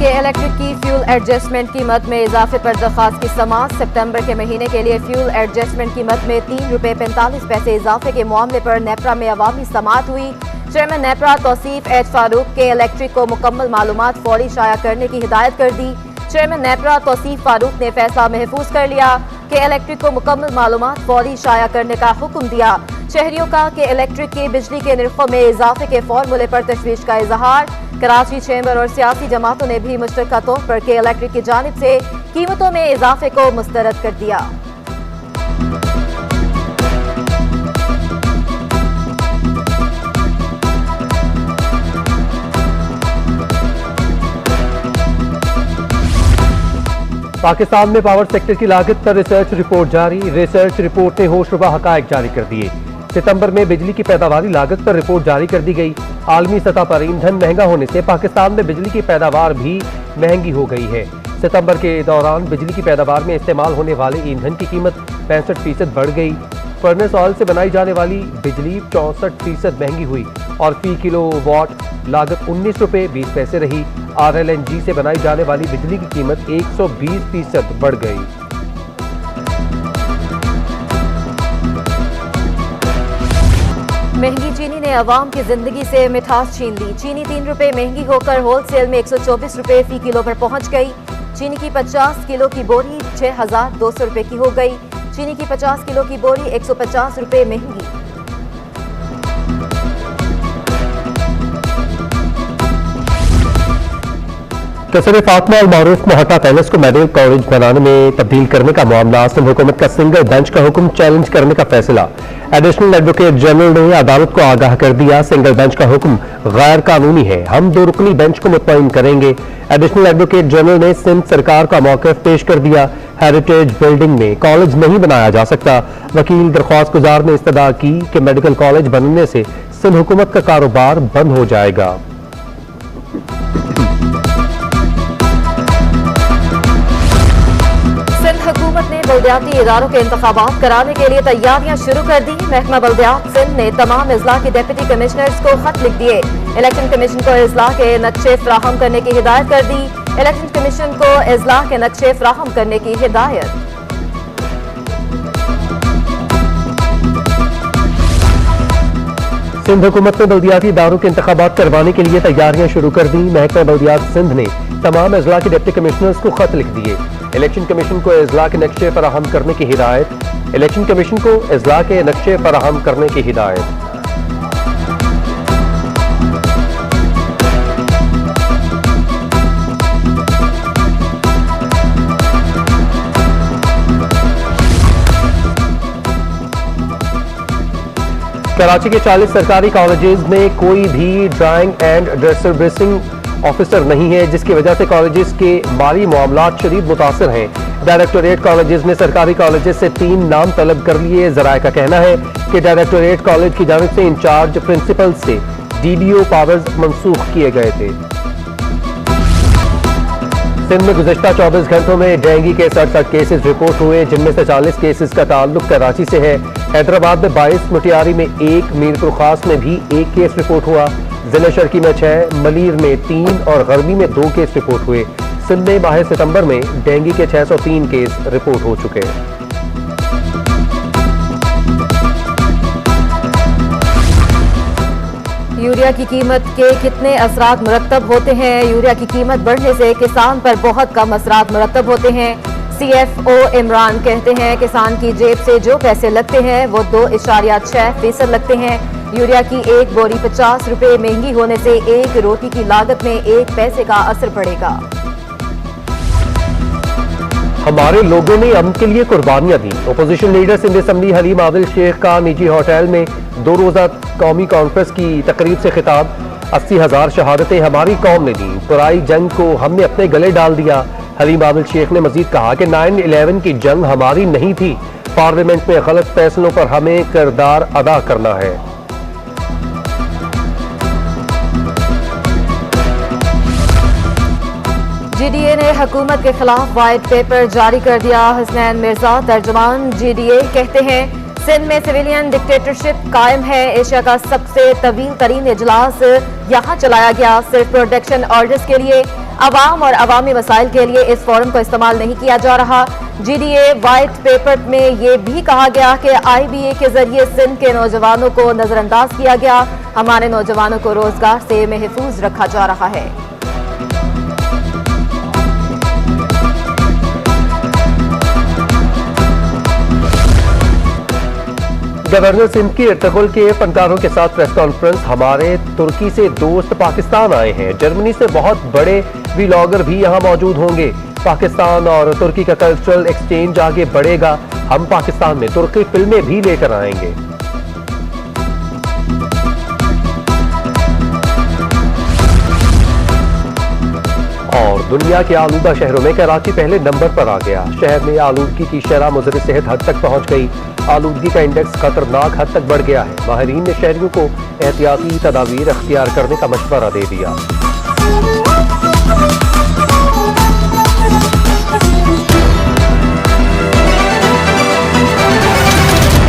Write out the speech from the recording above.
के इलेक्ट्रिक की fuel adjustment कीमत में इजाफे पर दरखास्त की समाअत। सितंबर के महीने के लिए फ्यूल एडजस्टमेंट कीमत में ₹3.45 इजाफे के मामले पर नेपरा में अवामी समाअत हुई। चेयरमैन नेपरा तौसीफ एच फारूक के इलेक्ट्रिक को मुकम्मल मालूमात फौरी शाया करने की हिदायत कर दी। चेयरमैन नेपरा तौसीफ फारूक ने फैसला महफूज कर लिया कि इलेक्ट्रिक को मुकम्मल मालूमात फौरी शाया करने का हुक्म दिया। शहरियों का कि इलेक्ट्रिक की बिजली के निर्खों में इजाफे के फॉर्मूले पर तशवीश का इजहार। कराची चैम्बर और सियासी जमातों ने भी मुश्तरका तौर पर के इलेक्ट्रिक की जानिब से कीमतों में इजाफे को मुस्तरद कर दिया। पाकिस्तान में पावर सेक्टर की लागत पर रिसर्च रिपोर्ट जारी। रिसर्च रिपोर्ट ने होशरुबा हकायक जारी कर दिए। सितंबर में बिजली की पैदावारी लागत पर रिपोर्ट जारी कर दी गई। आलमी सतह पर ईंधन महंगा होने से पाकिस्तान में बिजली की पैदावार भी महंगी हो गई है। सितंबर के दौरान बिजली की पैदावार में इस्तेमाल होने वाले ईंधन की कीमत 65% बढ़ गई। फर्नेस ऑयल से बनाई जाने वाली बिजली 64% महंगी हुई और फी किलोवाट लागत ₹19.20 रही। RLNG से बनाई जाने वाली बिजली की कीमत 120% बढ़ गई। महंगी चीनी ने अवाम की जिंदगी से मिठास छीन ली। चीनी ₹3 महंगी होकर होलसेल में ₹124 फी किलो पर पहुंच गई। चीनी की 50 किलो की बोरी ₹6,200 की हो गई। चीनी की 50 किलो की बोरी ₹150 महंगी। कसर फातमा अल मारूफ मोहटा पैलेस को मेडिकल कॉलेज बनाने में तब्दील करने का मामला सिंध हुकूमत का सिंगल बेंच का हुक्म चैलेंज करने का फैसला। एडिशनल एडवोकेट जनरल ने अदालत को आगाह कर दिया, सिंगल बेंच का हुक्म गैर कानूनी है, हम 2 रुकनी बेंच को मुतमईन करेंगे। एडिशनल एडवोकेट जनरल ने सिंध सरकार का मौक़िफ़ पेश कर दिया, हेरिटेज बिल्डिंग में कॉलेज नहीं बनाया जा सकता। वकील दरख्वास्त गुजार ने इस्तदा की कि मेडिकल कॉलेज बनने से सिंध हुकूमत का कारोबार बंद हो जाएगा। हुकूमत ने बल्दियाती इदारों के इंतखाबात कराने के लिए तैयारियां शुरू कर दी। महकमा बल्दियात सिंध ने तमाम अजला के डिप्टी कमिश्नर्स को खत लिख दिए। इलेक्शन कमीशन को अजला के नक्शे फराहम करने की हिदायत कर दी। इलेक्शन कमीशन को अजला के नक्शे फराहम करने की हिदायत। सिंध हुकूमत ने बल्दियाती इदारों के इंतखाबात करवाने के लिए तैयारियां शुरू कर दी। महकमा बल्दियात सिंध ने तमाम अजला के डिप्टी कमिश्नर्स को खत लिख दिए। इलेक्शन कमीशन को अजला के नक्शे फराहम करने की हिदायत। इलेक्शन कमीशन को अजला के नक्शे फराहम करने की हिदायत। कराची के 40 सरकारी कॉलेजेस में कोई भी ड्राइंग एंड डिस्ट्रीब्यूटिंग ऑफिसर नहीं है, जिसकी वजह से कॉलेजेस के माली मामलात शदीद मुतासर हैं। डायरेक्टोरेट कॉलेजेस ने सरकारी कॉलेजेस से 3 नाम तलब कर लिए। जराये का कहना है कि डायरेक्टोरेट कॉलेज की जानिब से इंचार्ज प्रिंसिपल से DDO पावर्स मंसूख किए गए थे। सिंध में गुज़श्ता 24 घंटों में डेंगू के 67 केसेस रिपोर्ट हुए, जिनमें से 40 केसेस का ताल्लुक कराची से है। हैदराबाद में 22, मुटियारी में 1, मीरपुर खास में भी 1 केस रिपोर्ट हुआ। जिला शर्की में 6, मलीर में 3 और गरबी में 2 केस रिपोर्ट हुए। सिंध में माह सितंबर में डेंगू के 603 केस रिपोर्ट हो चुके हैं। यूरिया की कीमत के कितने असरात मुरत्तब होते हैं? यूरिया की कीमत बढ़ने से किसान पर बहुत कम असरात मुरत्तब होते हैं। CFO इमरान कहते हैं किसान की जेब से जो पैसे लगते हैं वो 2.6% लगते हैं। यूरिया की एक बोरी ₹50 महंगी होने से एक रोटी की लागत में 1 पैसे का असर पड़ेगा। हमारे लोगों ने अमन के लिए कुर्बानियां दी। Opposition leader Sindh assembly Haleem Adil Sheikh का निजी होटल में 2 रोजा कौमी कॉन्फ्रेंस की तकरीब से खिताब। 80,000 शहादतें हमारी कौम ने दी, बुराई जंग को हमने अपने गले डाल दिया। हलीम आदिल शेख ने मजीद कहा कि 9/11 की जंग हमारी नहीं थी, पार्लियामेंट में गलत फैसलों पर हमें किरदार अदा करना है। GDA ने हुकूमत के खिलाफ वाइट पेपर जारी कर दिया। हसनैन मिर्जा तर्जुमान GDA कहते हैं सिंध में सिविलियन डिक्टेटरशिप कायम है। एशिया का सबसे तवील तरीन इजलास यहाँ चलाया गया सिर्फ प्रोटेक्शन ऑर्डर्स के लिए। अवाम और अवामी मसाइल के लिए इस फोरम को इस्तेमाल नहीं किया जा रहा। GDA वाइट पेपर में ये भी कहा गया कि IBA के जरिए सिंध के नौजवानों को नजरअंदाज किया गया। हमारे नौजवानों को रोजगार से महफूज रखा जा रहा है। गवर्नर सिंध की इर्तगुल के फनकारों के साथ प्रेस कॉन्फ्रेंस। हमारे तुर्की से दोस्त पाकिस्तान आए हैं। जर्मनी से बहुत बड़े व्लॉगर भी यहां मौजूद होंगे। पाकिस्तान और तुर्की का कल्चरल एक्सचेंज आगे बढ़ेगा। हम पाकिस्तान में तुर्की फिल्में भी लेकर आएंगे। और दुनिया के आलूदा शहरों में कराची पहले नंबर पर आ गया। शहर में आलूदगी की शरह मुज़र सेहत हद तक पहुंच गई। आलूदगी का इंडेक्स खतरनाक हद तक बढ़ गया है। माहिरीन ने शहरियों को एहतियाती तदाबीर अख्तियार करने का मशवरा दे दिया।